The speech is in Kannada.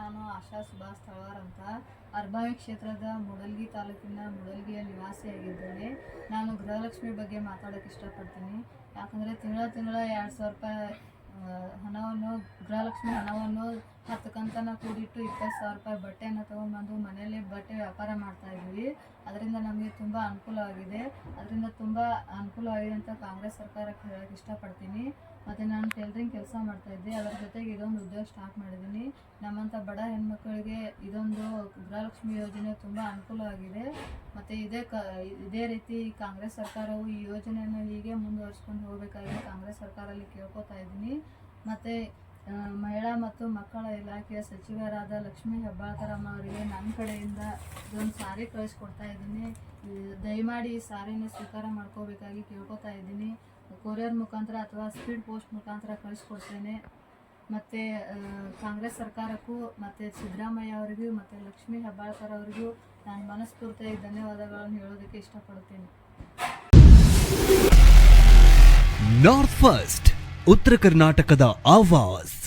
ನಾನು ಆಶಾ ಸುಭಾಷ್ ತಳವಾರ್ ಅಂತ ಅರ್ಬಾವಿ ಕ್ಷೇತ್ರದ ಮೂಡಲ್ಗಿ ತಾಲೂಕಿನ ಮೂಡಲ್ಗಿಯ ನಿವಾಸಿಯಾಗಿದ್ದೇನೆ. ನಾನು ಗೃಹಲಕ್ಷ್ಮಿ ಬಗ್ಗೆ ಮಾತಾಡೋಕ್ಕೆ ಇಷ್ಟಪಡ್ತೀನಿ. ಯಾಕಂದರೆ ತಿಂಗಳ 2,000 ರೂಪಾಯಿ ಹಣವನ್ನು ಗೃಹಲಕ್ಷ್ಮಿ ಹಣವನ್ನು 10 ಕಂತನ್ನು ಕೂಡಿಟ್ಟು 20,000 ರೂಪಾಯಿ ಬಟ್ಟೆಯನ್ನು ತೊಗೊಂಡ್ಬಂದು ಮನೆಯಲ್ಲೇ ಬಟ್ಟೆ ವ್ಯಾಪಾರ ಮಾಡ್ತಾಯಿದ್ವಿ. ಅದರಿಂದ ನಮಗೆ ತುಂಬ ಅನುಕೂಲವಾಗಿದೆ. ಅಂತ ಕಾಂಗ್ರೆಸ್ ಸರ್ಕಾರಕ್ಕೆ ಹೇಳೋಕ್ಕೆ ಇಷ್ಟಪಡ್ತೀನಿ. ಮತ್ತು ನಾನು ಟೈಲರಿಂಗ್ ಕೆಲಸ ಮಾಡ್ತಾಯಿದ್ದೆ. ಅದರ ಜೊತೆಗೆ ಇದೊಂದು ಉದ್ಯೋಗ ಸ್ಟಾರ್ಟ್ ಮಾಡಿದ್ದೀನಿ. ನಮ್ಮಂಥ ಬಡ ಹೆಣ್ಮಕ್ಳಿಗೆ ಇದೊಂದು ಗೃಹಲಕ್ಷ್ಮಿ ಯೋಜನೆ ತುಂಬ ಅನುಕೂಲವಾಗಿದೆ. ಮತ್ತು ಇದೇ ರೀತಿ ಕಾಂಗ್ರೆಸ್ ಸರ್ಕಾರವು ಈ ಯೋಜನೆಯನ್ನು ಹೀಗೆ ಮುಂದುವರಿಸ್ಕೊಂಡು ಹೋಗಬೇಕಾಗಿ ಕಾಂಗ್ರೆಸ್ ಸರ್ಕಾರದಲ್ಲಿ ಕೇಳ್ಕೊತಾ ಇದ್ದೀನಿ. ಮತ್ತು ಮಹಿಳಾ ಮತ್ತು ಮಕ್ಕಳ ಇಲಾಖೆಯ ಸಚಿವರಾದ ಲಕ್ಷ್ಮೀ ಹೆಬ್ಬಾಳ್ಕರಮ್ಮ ಅವರಿಗೆ ನನ್ನ ಕಡೆಯಿಂದ ಇದೊಂದು ಸಾರಿ ಕಳಿಸ್ಕೊಡ್ತಾ ಇದ್ದೀನಿ. ದಯಮಾಡಿ ಈ ಸಾರಿನ ಸ್ವೀಕಾರ ಮಾಡ್ಕೋಬೇಕಾಗಿ ಕೇಳ್ಕೊತಾ ಇದ್ದೀನಿ. ಕೊರಿಯರ್ ಮುಖಾಂತರ ಅಥವಾ ಸ್ಪೀಡ್ ಪೋಸ್ಟ್ ಮುಖಾಂತರ ಕಳಿಸ್ಕೊಡ್ತೇನೆ. ಮತ್ತು ಕಾಂಗ್ರೆಸ್ ಸರ್ಕಾರಕ್ಕೂ ಮತ್ತು ಸಿದ್ದರಾಮಯ್ಯ ಅವರಿಗೂ ಮತ್ತು ಲಕ್ಷ್ಮೀ ಹೆಬ್ಬಾಳ್ಕರ್ ಅವರಿಗೂ ನಾನು ಮನಸ್ಫೂರ್ತಿಯಾಗಿ ಧನ್ಯವಾದಗಳನ್ನು ಹೇಳೋದಕ್ಕೆ ಇಷ್ಟಪಡ್ತೀನಿ. ನಾರ್ತ್ ಫಸ್ಟ್ ಉತ್ತರ ಕರ್ನಾಟಕದ ಆವಾಸ್.